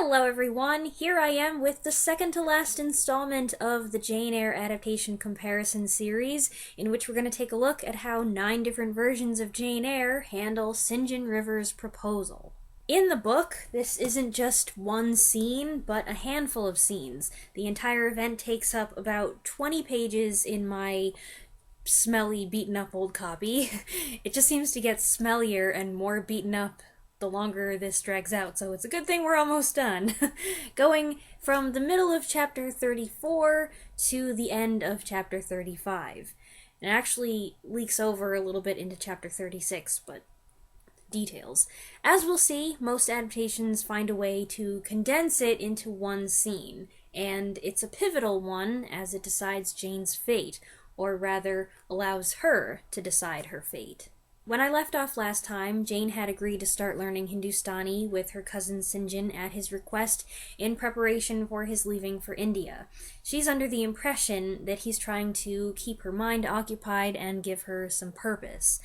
Hello everyone, here I am with the second to last installment of the Jane Eyre Adaptation Comparison Series, in which we're going to take a look at how 9 different versions of Jane Eyre handle St. John River's proposal. In the book, this isn't just one scene, but a handful of scenes. The entire event takes up about 20 pages in my smelly, beaten-up old copy. It just seems to get smellier and more beaten up the longer this drags out, so it's a good thing we're almost done. Going from the middle of chapter 34 to the end of chapter 35. It actually leaks over a little bit into chapter 36, but details. As we'll see, most adaptations find a way to condense it into one scene, and it's a pivotal one as it decides Jane's fate, or rather, allows her to decide her fate. When I left off last time, Jane had agreed to start learning Hindustani with her cousin St. John at his request in preparation for his leaving for India. She's under the impression that he's trying to keep her mind occupied and give her some purpose.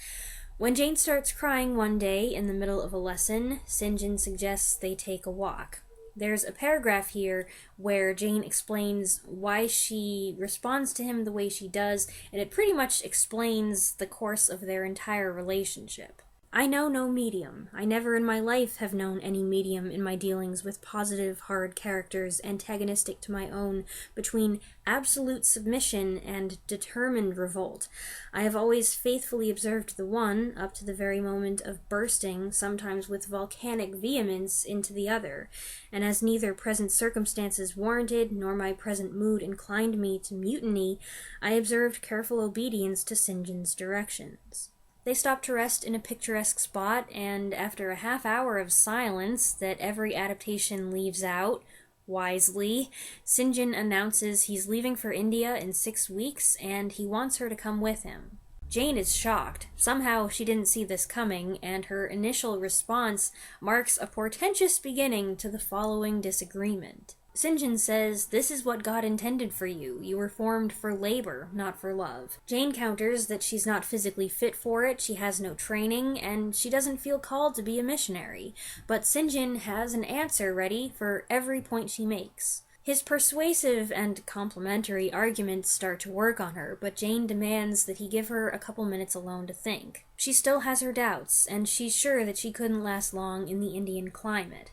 When Jane starts crying one day in the middle of a lesson, St. John suggests they take a walk. There's a paragraph here where Jane explains why she responds to him the way she does, and it pretty much explains the course of their entire relationship. I know no medium. I never in my life have known any medium in my dealings with positive, hard characters antagonistic to my own, between absolute submission and determined revolt. I have always faithfully observed the one, up to the very moment of bursting, sometimes with volcanic vehemence, into the other, and as neither present circumstances warranted, nor my present mood inclined me to mutiny, I observed careful obedience to St. John's directions. They stop to rest in a picturesque spot, and after a half hour of silence that every adaptation leaves out, wisely, St. John announces he's leaving for India in 6 weeks, and he wants her to come with him. Jane is shocked. Somehow she didn't see this coming, and her initial response marks a portentous beginning to the following disagreement. St. John says, "This is what God intended for you. You were formed for labor, not for love." Jane counters that she's not physically fit for it, she has no training, and she doesn't feel called to be a missionary. But St. John has an answer ready for every point she makes. His persuasive and complimentary arguments start to work on her, but Jane demands that he give her a couple minutes alone to think. She still has her doubts, and she's sure that she couldn't last long in the Indian climate.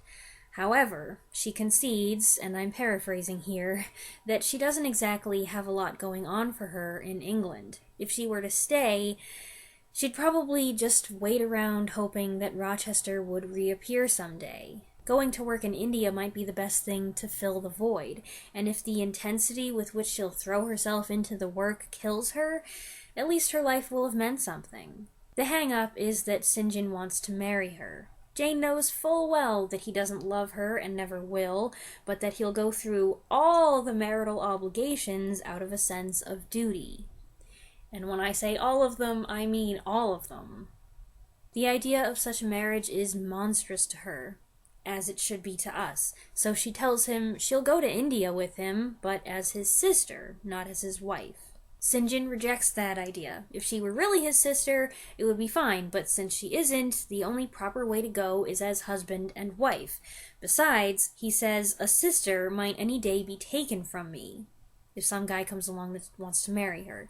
However, she concedes, and I'm paraphrasing here, that she doesn't exactly have a lot going on for her in England. If she were to stay, she'd probably just wait around hoping that Rochester would reappear someday. Going to work in India might be the best thing to fill the void, and if the intensity with which she'll throw herself into the work kills her, at least her life will have meant something. The hang-up is that St. John wants to marry her. Jane knows full well that he doesn't love her and never will, but that he'll go through all the marital obligations out of a sense of duty. And when I say all of them, I mean all of them. The idea of such a marriage is monstrous to her, as it should be to us, so she tells him she'll go to India with him, but as his sister, not as his wife. St. John rejects that idea. If she were really his sister, it would be fine, but since she isn't, the only proper way to go is as husband and wife. Besides, he says, a sister might any day be taken from me, if some guy comes along that wants to marry her.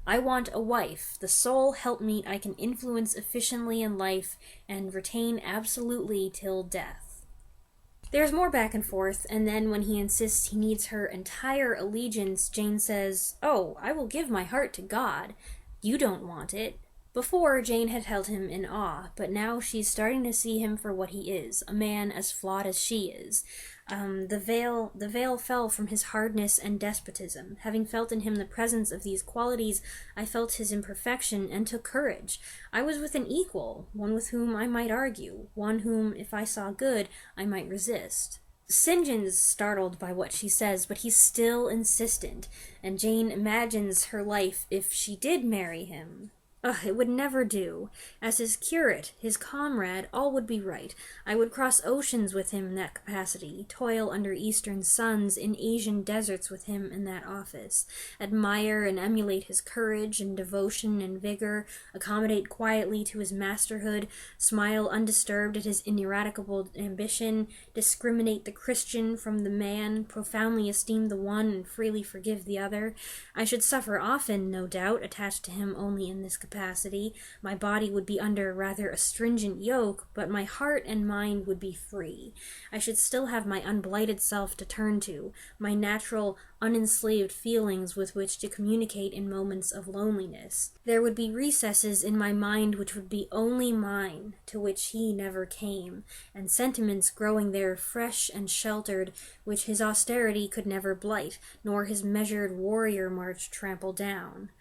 I want a wife, the sole helpmeet I can influence efficiently in life and retain absolutely till death. There's more back and forth, and then when he insists he needs her entire allegiance, Jane says, "Oh, I will give my heart to God. You don't want it." Before, Jane had held him in awe, but now she's starting to see him for what he is, a man as flawed as she is. The veil fell from his hardness and despotism. Having felt in him the presence of these qualities, I felt his imperfection and took courage. I was with an equal, one with whom I might argue, one whom, if I saw good, I might resist. St. John's startled by what she says, but he's still insistent, and Jane imagines her life if she did marry him. Ugh, it would never do. As his curate, his comrade, all would be right. I would cross oceans with him in that capacity, toil under eastern suns in Asian deserts with him in that office, admire and emulate his courage and devotion and vigor, accommodate quietly to his masterhood, smile undisturbed at his ineradicable ambition, discriminate the Christian from the man, profoundly esteem the one and freely forgive the other. I should suffer often, no doubt, attached to him only in this capacity. My body would be under rather a stringent yoke, but my heart and mind would be free. I should still have my unblighted self to turn to, my natural, unenslaved feelings with which to communicate in moments of loneliness. There would be recesses in my mind which would be only mine, to which he never came, and sentiments growing there fresh and sheltered, which his austerity could never blight, nor his measured warrior march trample down.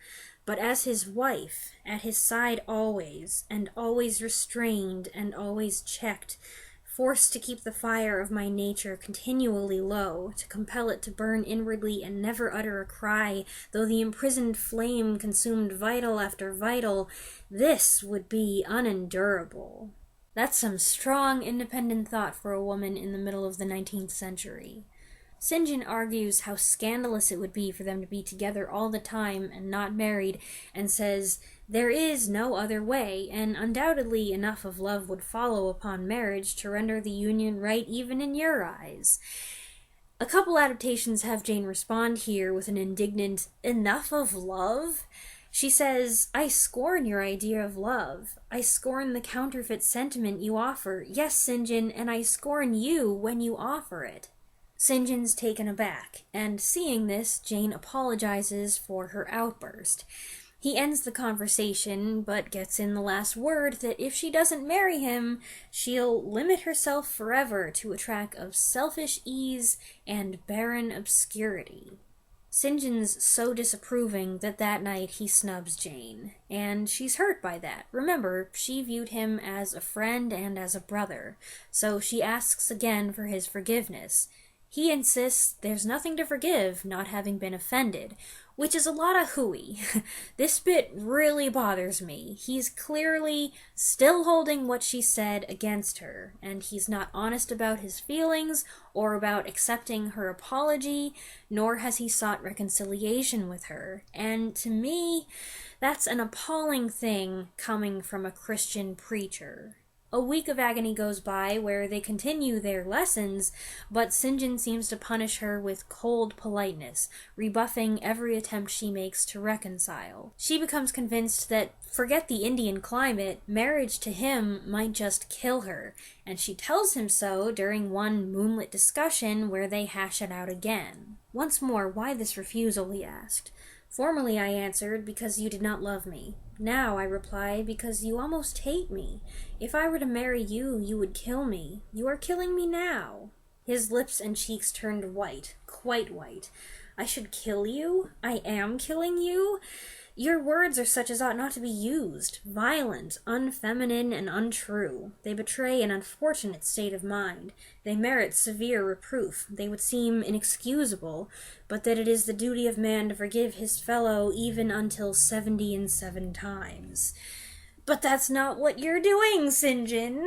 But as his wife, at his side always, and always restrained and always checked, forced to keep the fire of my nature continually low, to compel it to burn inwardly and never utter a cry, though the imprisoned flame consumed vital after vital, this would be unendurable. That's some strong, independent thought for a woman in the middle of the 19th century. St. John argues how scandalous it would be for them to be together all the time and not married, and says, there is no other way, and undoubtedly enough of love would follow upon marriage to render the union right even in your eyes. A couple adaptations have Jane respond here with an indignant, enough of love? She says, I scorn your idea of love. I scorn the counterfeit sentiment you offer. Yes, St. John, and I scorn you when you offer it. St. John's taken aback, and seeing this, Jane apologizes for her outburst. He ends the conversation, but gets in the last word that if she doesn't marry him, she'll limit herself forever to a track of selfish ease and barren obscurity. St. John's so disapproving that night he snubs Jane, and she's hurt by that. Remember, she viewed him as a friend and as a brother, so she asks again for his forgiveness. He insists there's nothing to forgive, not having been offended, which is a lot of hooey. This bit really bothers me. He's clearly still holding what she said against her, and he's not honest about his feelings or about accepting her apology, nor has he sought reconciliation with her. And to me, that's an appalling thing coming from a Christian preacher. A week of agony goes by where they continue their lessons, but St. John seems to punish her with cold politeness, rebuffing every attempt she makes to reconcile. She becomes convinced that, forget the Indian climate, marriage to him might just kill her, and she tells him so during one moonlit discussion where they hash it out again. Once more, why this refusal, he asked. Formerly I answered, because you did not love me. Now I reply, because you almost hate me. If I were to marry you, you would kill me. You are killing me now. His lips and cheeks turned white, quite white. I should kill you? I am killing you? Your words are such as ought not to be used, violent, unfeminine, and untrue. They betray an unfortunate state of mind. They merit severe reproof. They would seem inexcusable, but that it is the duty of man to forgive his fellow even until 77 times. But that's not what you're doing, St. John.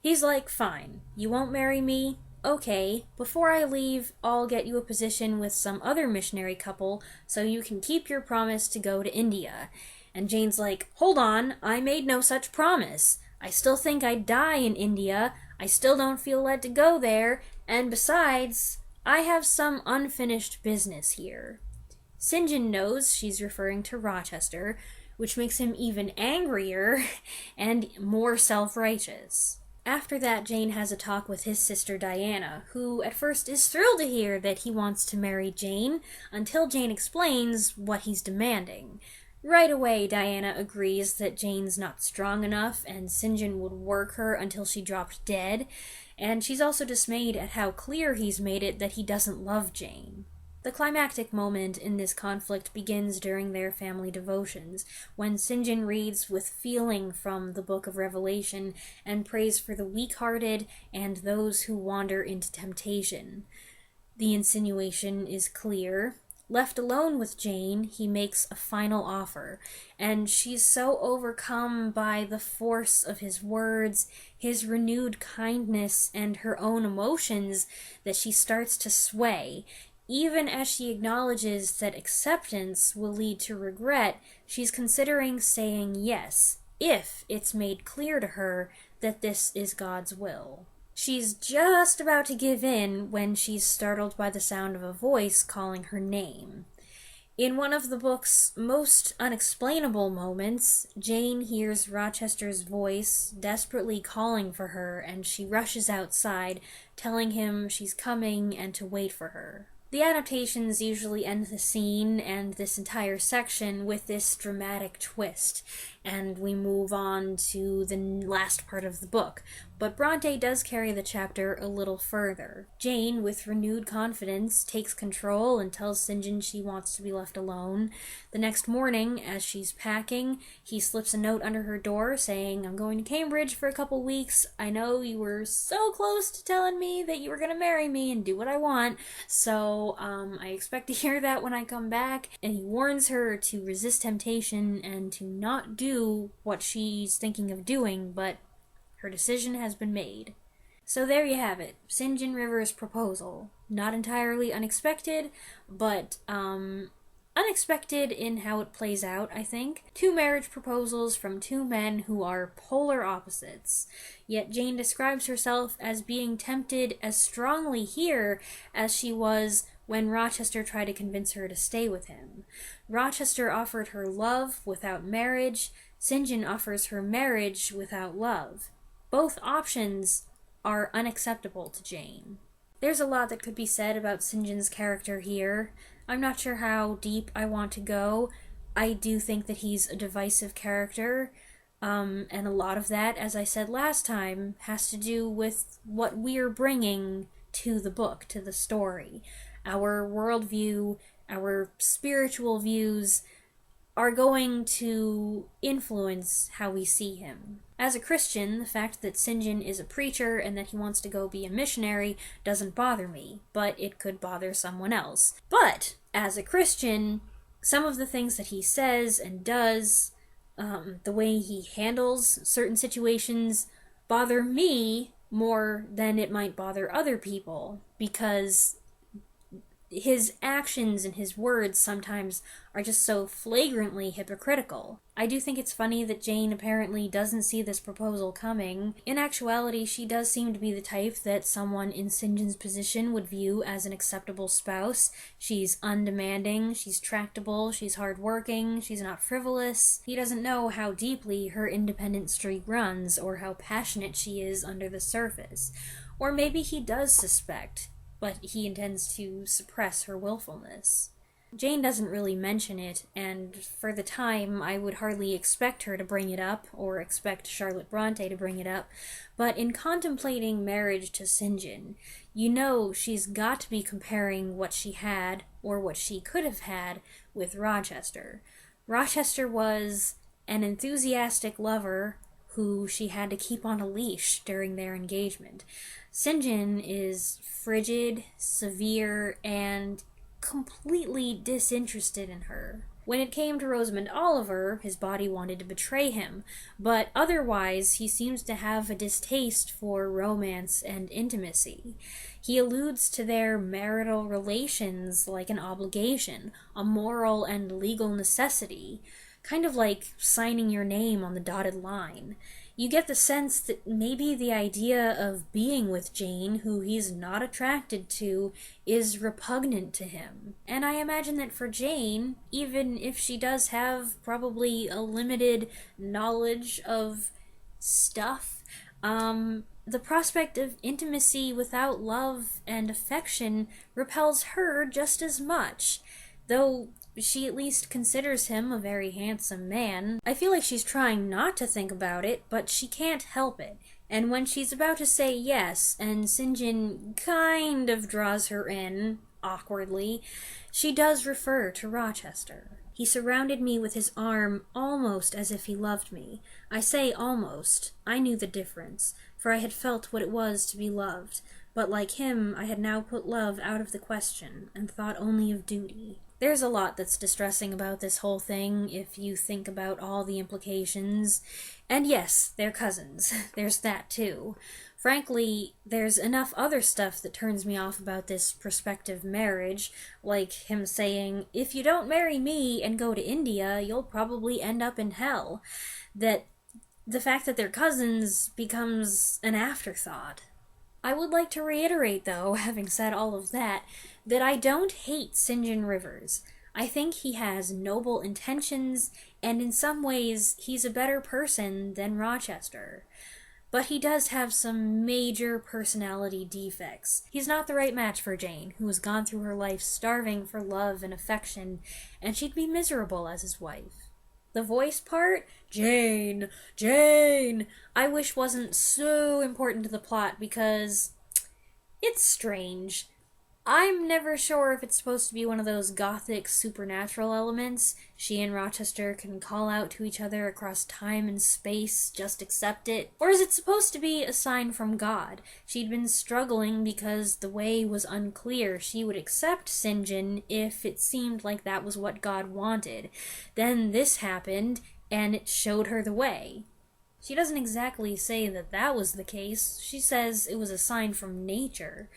He's like, fine, you won't marry me? Okay, before I leave, I'll get you a position with some other missionary couple so you can keep your promise to go to India. And Jane's like, hold on, I made no such promise. I still think I'd die in India. I still don't feel led to go there. And besides, I have some unfinished business here. St. John knows she's referring to Rochester, which makes him even angrier and more self-righteous. After that, Jane has a talk with his sister Diana, who at first is thrilled to hear that he wants to marry Jane, until Jane explains what he's demanding. Right away, Diana agrees that Jane's not strong enough, and St. John would work her until she dropped dead, and she's also dismayed at how clear he's made it that he doesn't love Jane. The climactic moment in this conflict begins during their family devotions, when St. John reads with feeling from the Book of Revelation and prays for the weak-hearted and those who wander into temptation. The insinuation is clear. Left alone with Jane, he makes a final offer, and she's so overcome by the force of his words, his renewed kindness, and her own emotions that she starts to sway. Even as she acknowledges that acceptance will lead to regret, she's considering saying yes, if it's made clear to her that this is God's will. She's just about to give in when she's startled by the sound of a voice calling her name. In one of the book's most unexplainable moments, Jane hears Rochester's voice desperately calling for her, and she rushes outside, telling him she's coming and to wait for her. The adaptations usually end the scene and this entire section with this dramatic twist, and we move on to the last part of the book. But Bronte does carry the chapter a little further. Jane, with renewed confidence, takes control and tells St. John she wants to be left alone. The next morning, as she's packing, he slips a note under her door saying, "I'm going to Cambridge for a couple weeks. I know you were so close to telling me that you were going to marry me and do what I want, so I expect to hear that when I come back." And he warns her to resist temptation and to not do what she's thinking of doing, but her decision has been made. So there you have it, St. John River's proposal. Not entirely unexpected, but unexpected in how it plays out, I think. Two marriage proposals from two men who are polar opposites. Yet Jane describes herself as being tempted as strongly here as she was when Rochester tried to convince her to stay with him. Rochester offered her love without marriage. St. John offers her marriage without love. Both options are unacceptable to Jane. There's a lot that could be said about St. John's character here. I'm not sure how deep I want to go. I do think that he's a divisive character, and a lot of that, as I said last time, has to do with what we're bringing to the book, to the story. Our worldview, our spiritual views are going to influence how we see him. As a Christian, the fact that St. John is a preacher and that he wants to go be a missionary doesn't bother me, but it could bother someone else. But, as a Christian, some of the things that he says and does, the way he handles certain situations, bother me more than it might bother other people, because his actions and his words sometimes are just so flagrantly hypocritical. I do think it's funny that Jane apparently doesn't see this proposal coming. In actuality, she does seem to be the type that someone in St. John's position would view as an acceptable spouse. She's undemanding, she's tractable, she's hardworking, she's not frivolous. He doesn't know how deeply her independent streak runs, or how passionate she is under the surface. Or maybe he does suspect, but he intends to suppress her willfulness. Jane doesn't really mention it, and for the time I would hardly expect her to bring it up, or expect Charlotte Bronte to bring it up, but in contemplating marriage to St. John, you know she's got to be comparing what she had, or what she could have had, with Rochester. Rochester was an enthusiastic lover who she had to keep on a leash during their engagement. St. John is frigid, severe, and completely disinterested in her. When it came to Rosamond Oliver, his body wanted to betray him, but otherwise he seems to have a distaste for romance and intimacy. He alludes to their marital relations like an obligation, a moral and legal necessity, kind of like signing your name on the dotted line. You get the sense that maybe the idea of being with Jane, who he's not attracted to, is repugnant to him. And I imagine that for Jane, even if she does have probably a limited knowledge of stuff, the prospect of intimacy without love and affection repels her just as much. Though she at least considers him a very handsome man. I feel like she's trying not to think about it, but she can't help it. And when she's about to say yes, and St. John kind of draws her in, awkwardly, she does refer to Rochester. He surrounded me with his arm almost as if he loved me. I say almost. I knew the difference, for I had felt what it was to be loved. But like him, I had now put love out of the question, and thought only of duty. There's a lot that's distressing about this whole thing if you think about all the implications. And yes, they're cousins. There's that too. Frankly, there's enough other stuff that turns me off about this prospective marriage, like him saying, "If you don't marry me and go to India, you'll probably end up in hell," that the fact that they're cousins becomes an afterthought. I would like to reiterate, though, having said all of that I don't hate St. John Rivers. I think he has noble intentions, and in some ways, he's a better person than Rochester. But he does have some major personality defects. He's not the right match for Jane, who has gone through her life starving for love and affection, and she'd be miserable as his wife. The voice part, Jane, Jane, I wish wasn't so important to the plot because it's strange. I'm never sure if it's supposed to be one of those gothic supernatural elements. She and Rochester can call out to each other across time and space, just accept it. Or is it supposed to be a sign from God? She'd been struggling because the way was unclear. She would accept St. John if it seemed like that was what God wanted. Then this happened, and it showed her the way. She doesn't exactly say that that was the case. She says it was a sign from nature.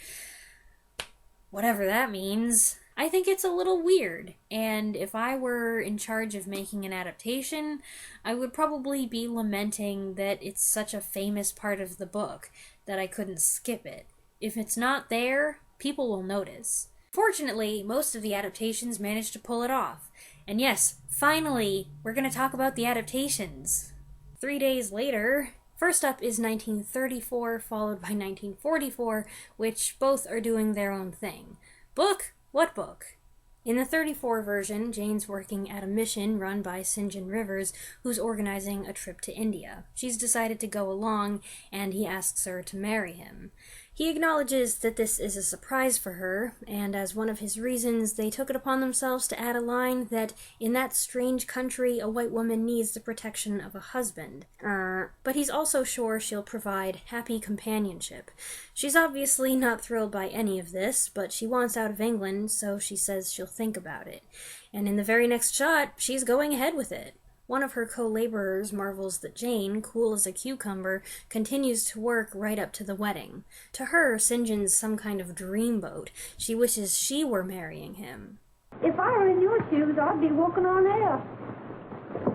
Whatever that means. I think it's a little weird, and if I were in charge of making an adaptation, I would probably be lamenting that it's such a famous part of the book that I couldn't skip it. If it's not there, people will notice. Fortunately, most of the adaptations managed to pull it off. And yes, finally, we're going to talk about the adaptations. 3 days later, first up is 1934, followed by 1944, which both are doing their own thing. Book? What book? In the 34 version, Jane's working at a mission run by St. John Rivers, who's organizing a trip to India. She's decided to go along, and he asks her to marry him. He acknowledges that this is a surprise for her, and as one of his reasons, they took it upon themselves to add a line that, in that strange country, a white woman needs the protection of a husband. But he's also sure she'll provide happy companionship. She's obviously not thrilled by any of this, but she wants out of England, so she says she'll think about it. And in the very next shot, she's going ahead with it. One of her co-laborers marvels that Jane, cool as a cucumber, continues to work right up to the wedding. To her, St. John's some kind of dreamboat. She wishes she were marrying him. If I were in your shoes, I'd be walking on air.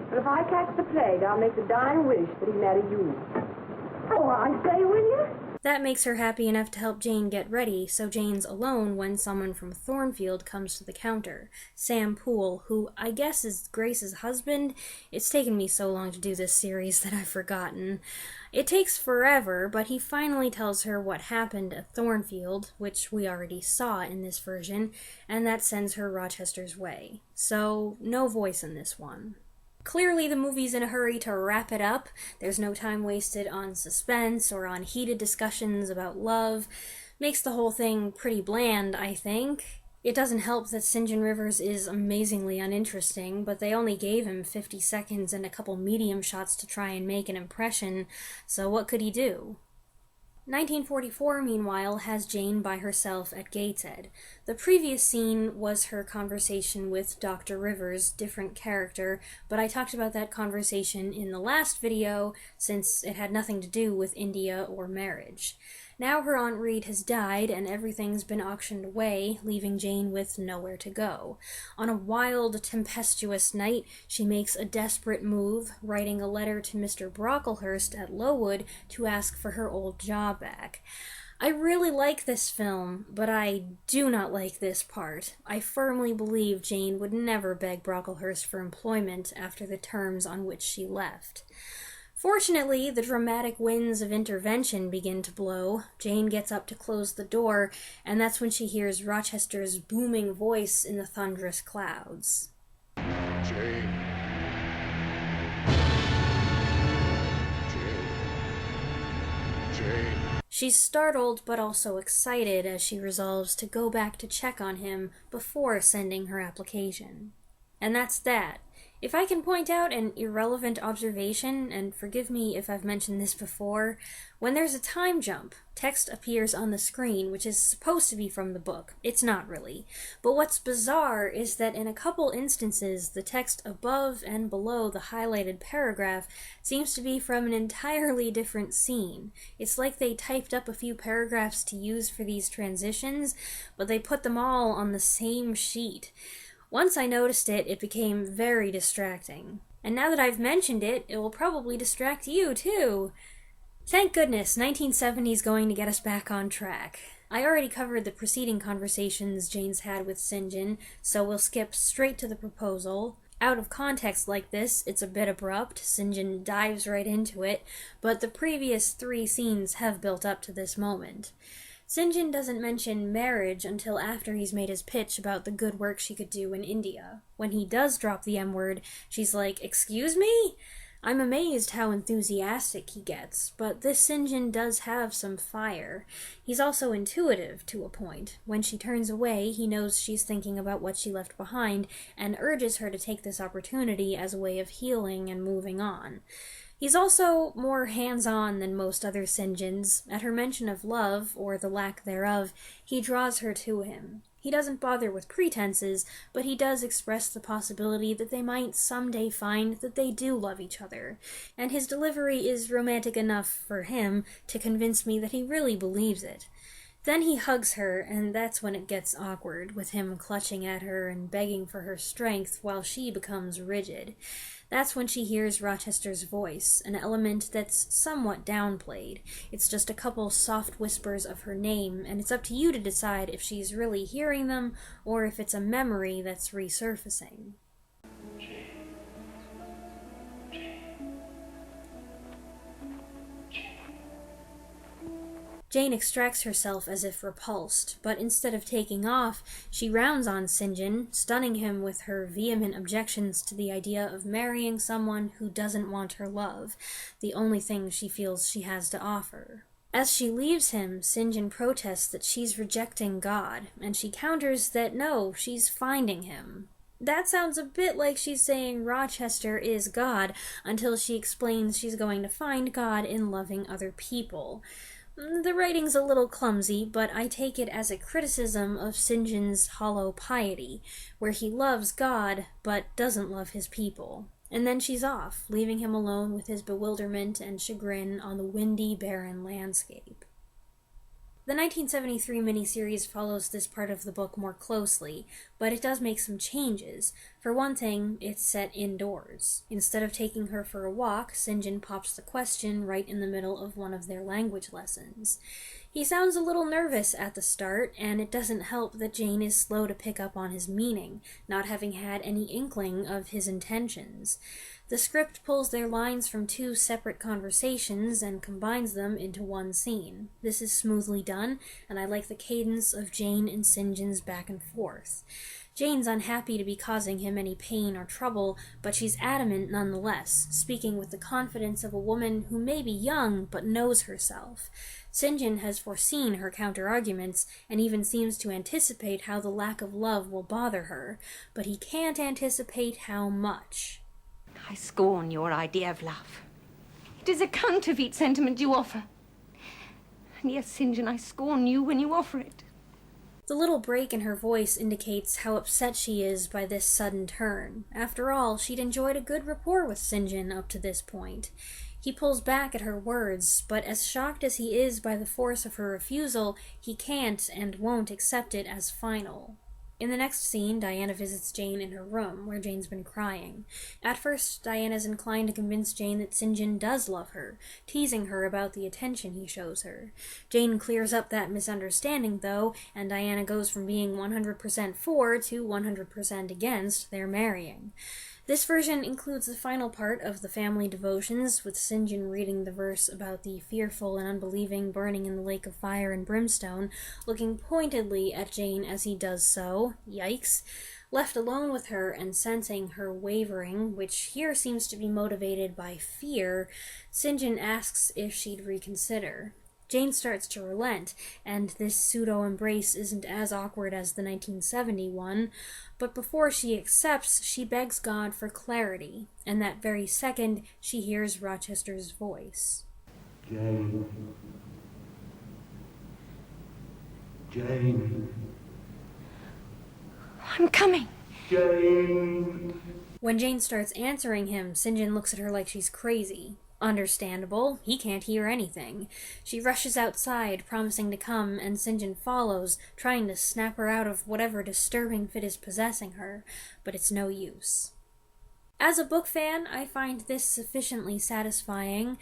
But if I catch the plague, I'll make the dying wish that he married you. Oh, I say, will you? That makes her happy enough to help Jane get ready, so Jane's alone when someone from Thornfield comes to the counter. Sam Poole, who I guess is Grace's husband. It's taken me so long to do this series that I've forgotten. It takes forever, but he finally tells her what happened at Thornfield, which we already saw in this version, and that sends her Rochester's way. So, no voice in this one. Clearly the movie's in a hurry to wrap it up. There's no time wasted on suspense or on heated discussions about love. Makes the whole thing pretty bland, I think. It doesn't help that St. John Rivers is amazingly uninteresting, but they only gave him 50 seconds and a couple medium shots to try and make an impression, so what could he do? 1944, meanwhile, has Jane by herself at Gateshead. The previous scene was her conversation with Dr. Rivers, different character, but I talked about that conversation in the last video since it had nothing to do with India or marriage. Now her Aunt Reed has died and everything's been auctioned away, leaving Jane with nowhere to go. On a wild, tempestuous night, she makes a desperate move, writing a letter to Mr. Brocklehurst at Lowood to ask for her old job back. I really like this film, but I do not like this part. I firmly believe Jane would never beg Brocklehurst for employment after the terms on which she left. Fortunately, the dramatic winds of intervention begin to blow. Jane gets up to close the door, and that's when she hears Rochester's booming voice in the thunderous clouds. Jane. Jane. She's startled but also excited as she resolves to go back to check on him before sending her application. And that's that. If I can point out an irrelevant observation, and forgive me if I've mentioned this before, when there's a time jump, text appears on the screen, which is supposed to be from the book. It's not really. But what's bizarre is that in a couple instances, the text above and below the highlighted paragraph seems to be from an entirely different scene. It's like they typed up a few paragraphs to use for these transitions, but they put them all on the same sheet. Once I noticed it, it became very distracting. And now that I've mentioned it, it will probably distract you, too. Thank goodness, 1970 is going to get us back on track. I already covered the preceding conversations Jane's had with St. John, so we'll skip straight to the proposal. Out of context like this, it's a bit abrupt. St. John dives right into it, but the previous 3 scenes have built up to this moment. St. John doesn't mention marriage until after he's made his pitch about the good work she could do in India. When he does drop the M-word, she's like, "Excuse me?" I'm amazed how enthusiastic he gets, but this St. John does have some fire. He's also intuitive to a point. When she turns away, he knows she's thinking about what she left behind and urges her to take this opportunity as a way of healing and moving on. He's also more hands-on than most other St. Johns. At her mention of love, or the lack thereof, he draws her to him. He doesn't bother with pretenses, but he does express the possibility that they might someday find that they do love each other, and his delivery is romantic enough for him to convince me that he really believes it. Then he hugs her, and that's when it gets awkward, with him clutching at her and begging for her strength while she becomes rigid. That's when she hears Rochester's voice, an element that's somewhat downplayed. It's just a couple soft whispers of her name, and it's up to you to decide if she's really hearing them or if it's a memory that's resurfacing. Jane extracts herself as if repulsed, but instead of taking off, she rounds on St. John, stunning him with her vehement objections to the idea of marrying someone who doesn't want her love, the only thing she feels she has to offer. As she leaves him, St. John protests that she's rejecting God, and she counters that no, she's finding him. That sounds a bit like she's saying Rochester is God, until she explains she's going to find God in loving other people. The writing's a little clumsy, but I take it as a criticism of St. John's hollow piety, where he loves God, but doesn't love his people. And then she's off, leaving him alone with his bewilderment and chagrin on the windy, barren landscape. The 1973 miniseries follows this part of the book more closely, but it does make some changes. For one thing, it's set indoors. Instead of taking her for a walk, St. John pops the question right in the middle of one of their language lessons. He sounds a little nervous at the start, and it doesn't help that Jane is slow to pick up on his meaning, not having had any inkling of his intentions. The script pulls their lines from 2 separate conversations and combines them into one scene. This is smoothly done, and I like the cadence of Jane and St. John's back and forth. Jane's unhappy to be causing him any pain or trouble, but she's adamant nonetheless, speaking with the confidence of a woman who may be young but knows herself. St. John has foreseen her counter-arguments and even seems to anticipate how the lack of love will bother her, but he can't anticipate how much. I scorn your idea of love. It is a counterfeit sentiment you offer. And yes, St. John, I scorn you when you offer it. The little break in her voice indicates how upset she is by this sudden turn. After all, she'd enjoyed a good rapport with St. John up to this point. He pulls back at her words, but as shocked as he is by the force of her refusal, he can't and won't accept it as final. In the next scene, Diana visits Jane in her room, where Jane's been crying. At first, Diana's inclined to convince Jane that St. John does love her, teasing her about the attention he shows her. Jane clears up that misunderstanding, though, and Diana goes from being 100% for to 100% against their marrying. This version includes the final part of the family devotions, with St. John reading the verse about the fearful and unbelieving burning in the lake of fire and brimstone, looking pointedly at Jane as he does so, yikes. Left alone with her and sensing her wavering, which here seems to be motivated by fear, St. John asks if she'd reconsider. Jane starts to relent, and this pseudo-embrace isn't as awkward as the 1970 one, but before she accepts, she begs God for clarity, and that very second, she hears Rochester's voice. Jane. Jane. I'm coming. Jane. When Jane starts answering him, St. John looks at her like she's crazy. Understandable, he can't hear anything. She rushes outside, promising to come, and St. John follows, trying to snap her out of whatever disturbing fit is possessing her, but it's no use. As a book fan, I find this sufficiently satisfying.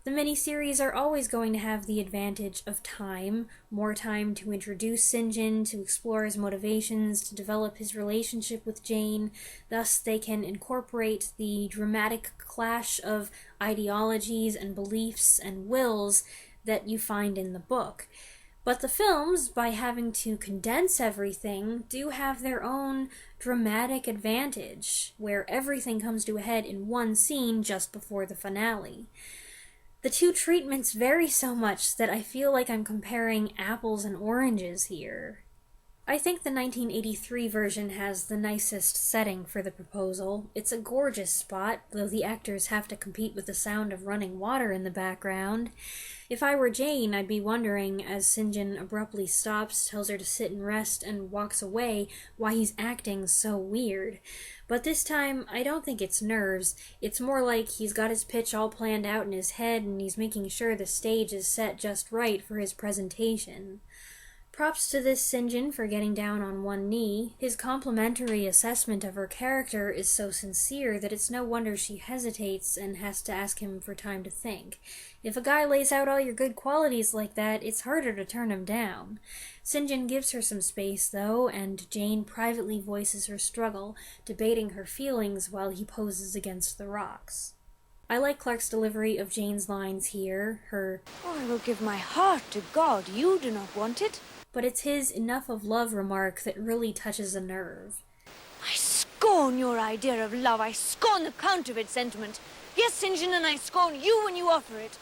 The miniseries are always going to have the advantage of time, more time to introduce St. John, to explore his motivations, to develop his relationship with Jane. Thus, they can incorporate the dramatic clash of ideologies and beliefs and wills that you find in the book. But the films, by having to condense everything, do have their own dramatic advantage, where everything comes to a head in one scene just before the finale. The two treatments vary so much that I feel like I'm comparing apples and oranges here. I think the 1983 version has the nicest setting for the proposal. It's a gorgeous spot, though the actors have to compete with the sound of running water in the background. If I were Jane, I'd be wondering, as St. John abruptly stops, tells her to sit and rest, and walks away, why he's acting so weird. But this time, I don't think it's nerves. It's more like he's got his pitch all planned out in his head, and he's making sure the stage is set just right for his presentation. Props to this St. John for getting down on one knee. His complimentary assessment of her character is so sincere that it's no wonder she hesitates and has to ask him for time to think. If a guy lays out all your good qualities like that, it's harder to turn him down. St. John gives her some space, though, and Jane privately voices her struggle, debating her feelings while he poses against the rocks. I like Clark's delivery of Jane's lines here, her "I will give my heart to God, you do not want it." But it's his enough of love remark that really touches a nerve. "I scorn your idea of love. I scorn the counterfeit sentiment. Yes, St. John, and I scorn you when you offer it."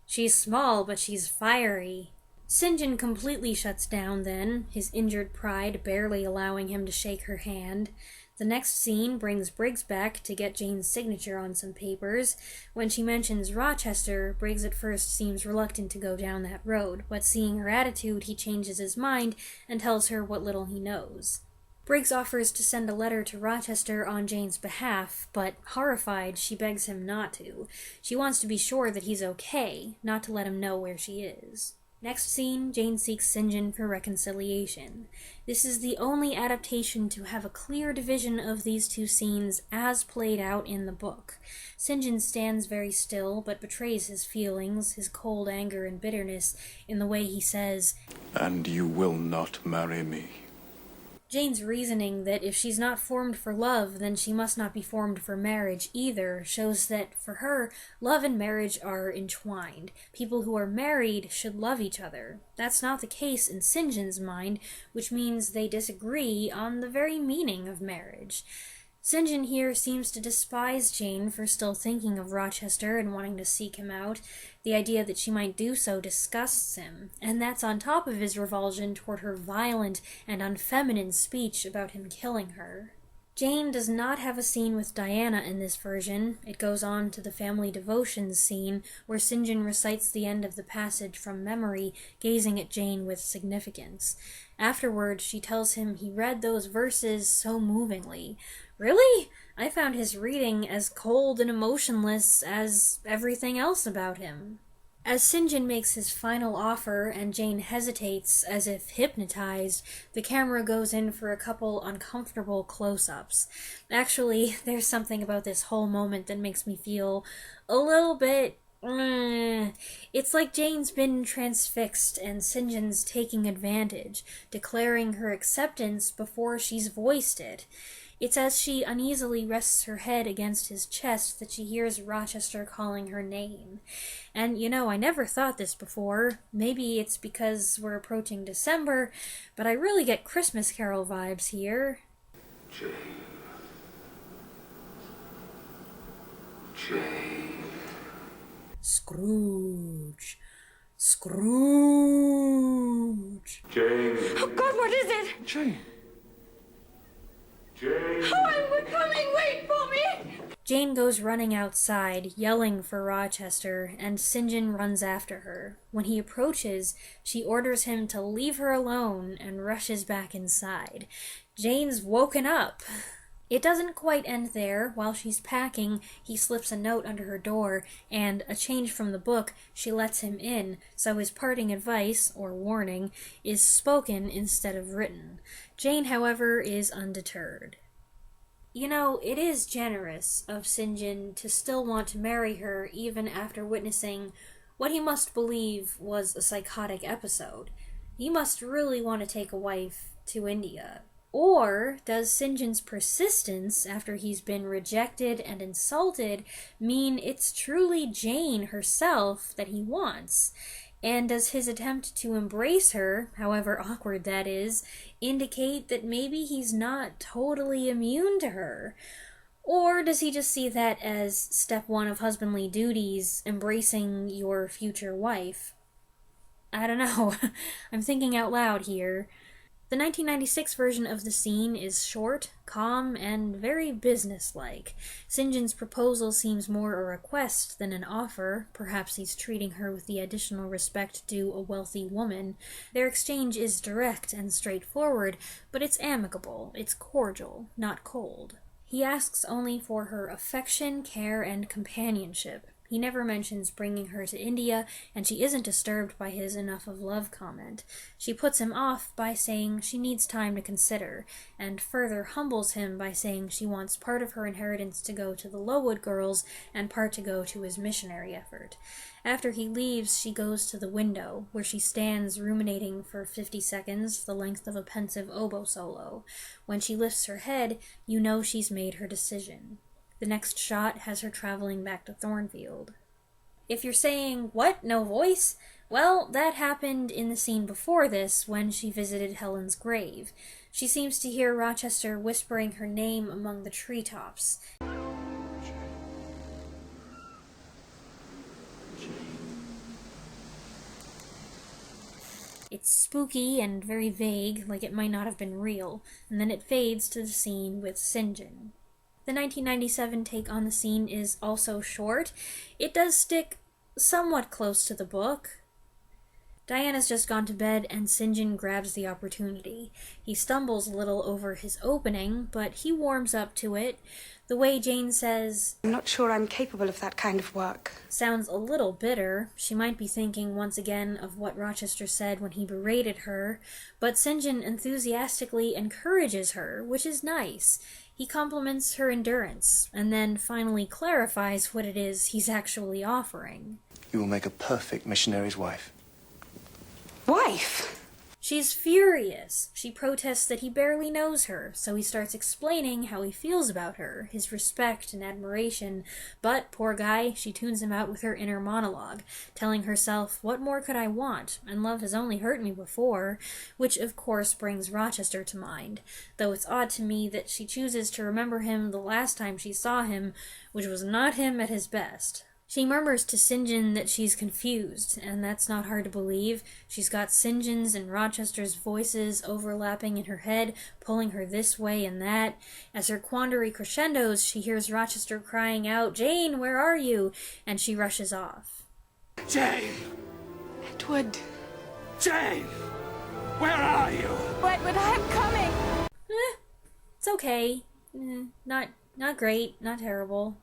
She's small, but she's fiery. St. John completely shuts down then, his injured pride barely allowing him to shake her hand. The next scene brings Briggs back to get Jane's signature on some papers. When she mentions Rochester, Briggs at first seems reluctant to go down that road, but seeing her attitude, he changes his mind and tells her what little he knows. Briggs offers to send a letter to Rochester on Jane's behalf, but horrified, she begs him not to. She wants to be sure that he's okay, not to let him know where she is. Next scene, Jane seeks St. John for reconciliation. This is the only adaptation to have a clear division of these two scenes as played out in the book. St. John stands very still, but betrays his feelings, his cold anger and bitterness, in the way he says, "And you will not marry me." Jane's reasoning that if she's not formed for love, then she must not be formed for marriage either, shows that, for her, love and marriage are entwined. People who are married should love each other. That's not the case in St. John's mind, which means they disagree on the very meaning of marriage. St. John here seems to despise Jane for still thinking of Rochester and wanting to seek him out. The idea that she might do so disgusts him, and that's on top of his revulsion toward her violent and unfeminine speech about him killing her. Jane does not have a scene with Diana in this version. It goes on to the family devotions scene, where St. John recites the end of the passage from memory, gazing at Jane with significance. Afterward, she tells him he read those verses so movingly. Really? I found his reading as cold and emotionless as everything else about him. As St. John makes his final offer and Jane hesitates, as if hypnotized, the camera goes in for a couple uncomfortable close-ups. Actually, there's something about this whole moment that makes me feel a little bit It's like Jane's been transfixed and St. John's taking advantage, declaring her acceptance before she's voiced it. It's as she uneasily rests her head against his chest that she hears Rochester calling her name. And, I never thought this before. Maybe it's because we're approaching December, but I really get Christmas Carol vibes here. Jane. Jane. Scrooge. Scrooge! Jane. Oh, God, what is it? Jane. Jane. Oh, I'm coming! Wait for me! Jane goes running outside, yelling for Rochester, and St. John runs after her. When he approaches, she orders him to leave her alone and rushes back inside. Jane's woken up. It doesn't quite end there. While she's packing, he slips a note under her door, and, a change from the book, she lets him in, so his parting advice, or warning, is spoken instead of written. Jane, however, is undeterred. You know, it is generous of St. John to still want to marry her even after witnessing what he must believe was a psychotic episode. He must really want to take a wife to India. Or does St. John's persistence after he's been rejected and insulted mean it's truly Jane herself that he wants? And does his attempt to embrace her, however awkward that is, indicate that maybe he's not totally immune to her? Or does he just see that as step one of husbandly duties, embracing your future wife? I don't know. I'm thinking out loud here. The 1996 version of the scene is short, calm, and very businesslike. St. John's proposal seems more a request than an offer. Perhaps he's treating her with the additional respect due a wealthy woman. Their exchange is direct and straightforward, but it's amicable, it's cordial, not cold. He asks only for her affection, care, and companionship. He never mentions bringing her to India, and she isn't disturbed by his enough of love comment. She puts him off by saying she needs time to consider, and further humbles him by saying she wants part of her inheritance to go to the Lowood girls and part to go to his missionary effort. After he leaves, she goes to the window, where she stands ruminating for 50 seconds, the length of a pensive oboe solo. When she lifts her head, you know she's made her decision. The next shot has her traveling back to Thornfield. If you're saying, what, no voice? Well, that happened in the scene before this, when she visited Helen's grave. She seems to hear Rochester whispering her name among the treetops. It's spooky and very vague, like it might not have been real, and then it fades to the scene with St. John. The 1997 take on the scene is also short. It does stick somewhat close to the book. Diana's just gone to bed, and St. John grabs the opportunity. He stumbles a little over his opening, but he warms up to it. The way Jane says, I'm not sure I'm capable of that kind of work, sounds a little bitter. She might be thinking once again of what Rochester said when he berated her, but St. John enthusiastically encourages her, which is nice. He compliments her endurance, and then finally clarifies what it is he's actually offering. You will make a perfect missionary's wife. Wife? She's furious. She protests that he barely knows her, so he starts explaining how he feels about her, his respect and admiration, but, poor guy, she tunes him out with her inner monologue, telling herself, what more could I want, and love has only hurt me before, which of course brings Rochester to mind, though it's odd to me that she chooses to remember him the last time she saw him, which was not him at his best. She murmurs to St. John that she's confused, and that's not hard to believe. She's got St. John's and Rochester's voices overlapping in her head, pulling her this way and that. As her quandary crescendos, she hears Rochester crying out, "Jane, where are you?" And she rushes off. Jane! Edward. Jane! Where are you? But I'm coming! It's okay. Not great, not terrible.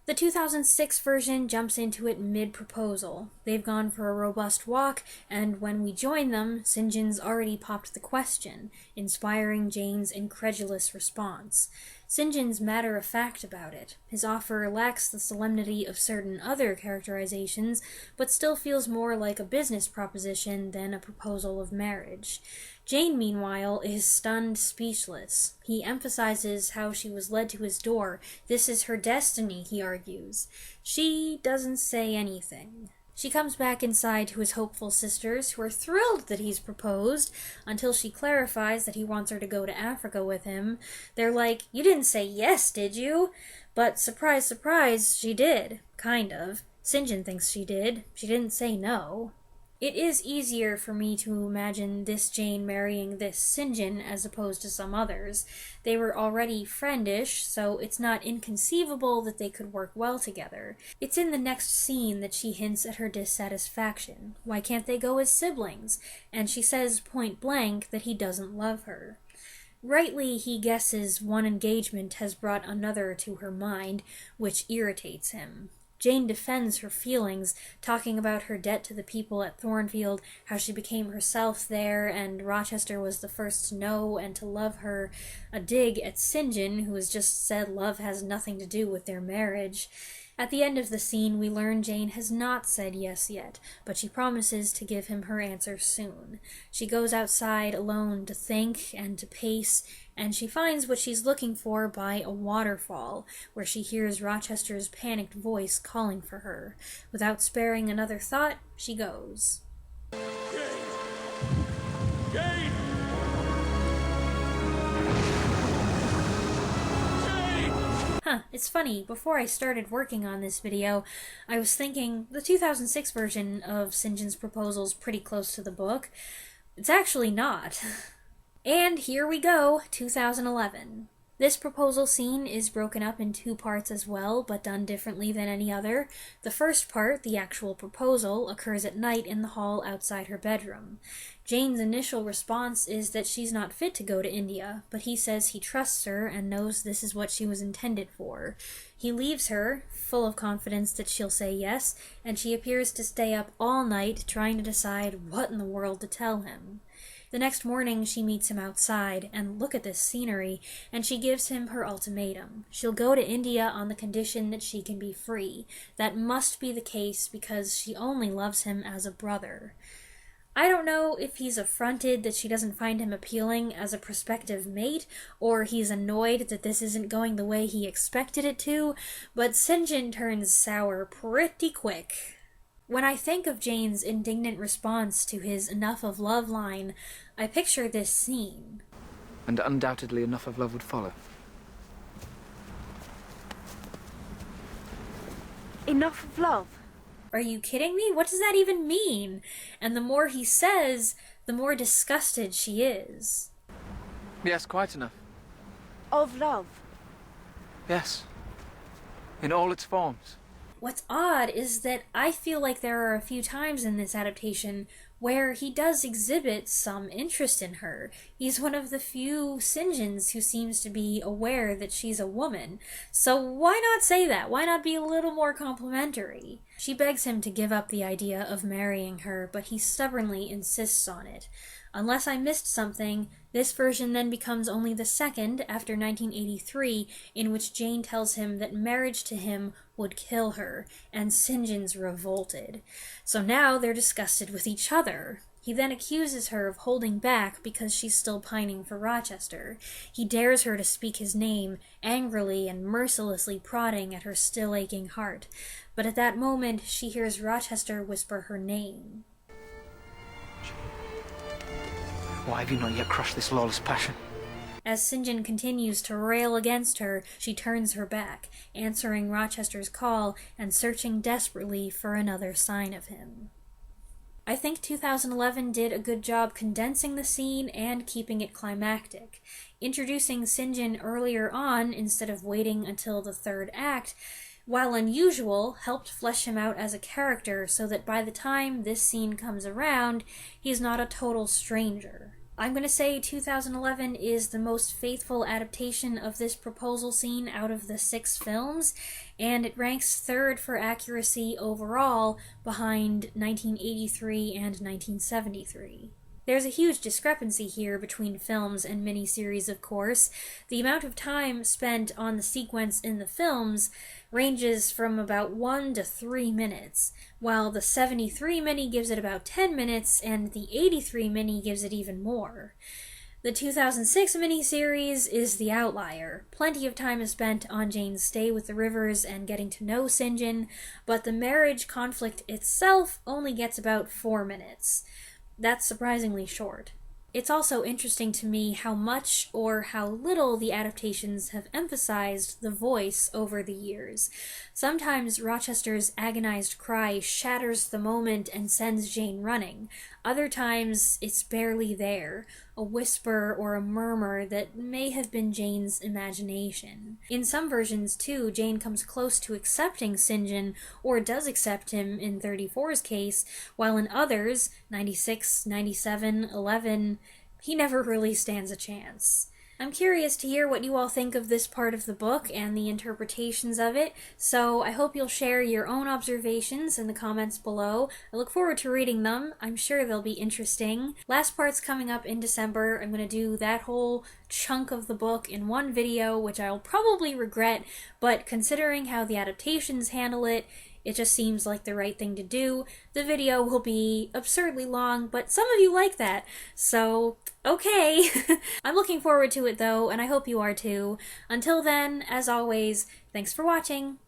The 2006 version jumps into it mid-proposal. They've gone for a robust walk, and when we join them, St. John's already popped the question, inspiring Jane's incredulous response. St. John's matter-of-fact about it. His offer lacks the solemnity of certain other characterizations, but still feels more like a business proposition than a proposal of marriage. Jane, meanwhile, is stunned speechless. He emphasizes how she was led to his door. This is her destiny, he argues. She doesn't say anything. She comes back inside to his hopeful sisters, who are thrilled that he's proposed, until she clarifies that he wants her to go to Africa with him. They're like, "You didn't say yes, did you?" But surprise, surprise, she did. Kind of. St. John thinks she did. She didn't say no. It is easier for me to imagine this Jane marrying this St. John as opposed to some others. They were already friendish, so it's not inconceivable that they could work well together. It's in the next scene that she hints at her dissatisfaction. Why can't they go as siblings? And she says point blank that he doesn't love her. Rightly, he guesses one engagement has brought another to her mind, which irritates him. Jane defends her feelings, talking about her debt to the people at Thornfield, how she became herself there, and Rochester was the first to know and to love her, a dig at St. John, who has just said love has nothing to do with their marriage. At the end of the scene, we learn Jane has not said yes yet, but she promises to give him her answer soon. She goes outside alone to think and to pace, and she finds what she's looking for by a waterfall, where she hears Rochester's panicked voice calling for her. Without sparing another thought, she goes. Jane! It's funny, before I started working on this video, I was thinking the 2006 version of St. John's proposal is pretty close to the book. It's actually not. And here we go, 2011. This proposal scene is broken up in two parts as well, but done differently than any other. The first part, the actual proposal, occurs at night in the hall outside her bedroom. Jane's initial response is that she's not fit to go to India, but he says he trusts her and knows this is what she was intended for. He leaves her, full of confidence that she'll say yes, and she appears to stay up all night trying to decide what in the world to tell him. The next morning, she meets him outside, and look at this scenery, and she gives him her ultimatum. She'll go to India on the condition that she can be free. That must be the case because she only loves him as a brother. I don't know if he's affronted that she doesn't find him appealing as a prospective mate, or he's annoyed that this isn't going the way he expected it to, but St. John turns sour pretty quick. When I think of Jane's indignant response to his enough of love line, I picture this scene. And undoubtedly enough of love would follow. Enough of love? Are you kidding me? What does that even mean? And the more he says, the more disgusted she is. Yes, quite enough. Of love? Yes. In all its forms. What's odd is that I feel like there are a few times in this adaptation where he does exhibit some interest in her. He's one of the few St. Johns who seems to be aware that she's a woman. So why not say that? Why not be a little more complimentary? She begs him to give up the idea of marrying her, but he stubbornly insists on it. Unless I missed something, this version then becomes only the second, after 1983, in which Jane tells him that marriage to him would kill her, and St. John's revolted. So now they're disgusted with each other. He then accuses her of holding back because she's still pining for Rochester. He dares her to speak his name, angrily and mercilessly prodding at her still aching heart. But at that moment, she hears Rochester whisper her name. Why have you not yet crushed this lawless passion? As St. John continues to rail against her, she turns her back, answering Rochester's call and searching desperately for another sign of him. I think 2011 did a good job condensing the scene and keeping it climactic. Introducing St. John earlier on instead of waiting until the third act, while unusual, helped flesh him out as a character so that by the time this scene comes around, he's not a total stranger. I'm going to say 2011 is the most faithful adaptation of this proposal scene out of the 6 films, and it ranks third for accuracy overall behind 1983 and 1973. There's a huge discrepancy here between films and miniseries, of course. The amount of time spent on the sequence in the films ranges from about 1 to 3 minutes, while the 73 mini gives it about 10 minutes, and the 83 mini gives it even more. The 2006 miniseries is the outlier. Plenty of time is spent on Jane's stay with the Rivers and getting to know St. John, but the marriage conflict itself only gets about 4 minutes. That's surprisingly short. It's also interesting to me how much or how little the adaptations have emphasized the voice over the years. Sometimes Rochester's agonized cry shatters the moment and sends Jane running. Other times, it's barely there, a whisper or a murmur that may have been Jane's imagination. In some versions, too, Jane comes close to accepting St. John, or does accept him in 34's case, while in others, 96, 97, 11, he never really stands a chance. I'm curious to hear what you all think of this part of the book and the interpretations of it, so I hope you'll share your own observations in the comments below. I look forward to reading them. I'm sure they'll be interesting. Last part's coming up in December. I'm going to do that whole chunk of the book in one video, which I'll probably regret, but considering how the adaptations handle it, it just seems like the right thing to do. The video will be absurdly long, but some of you like that, so okay. I'm looking forward to it though, and I hope you are too. Until then, as always, thanks for watching.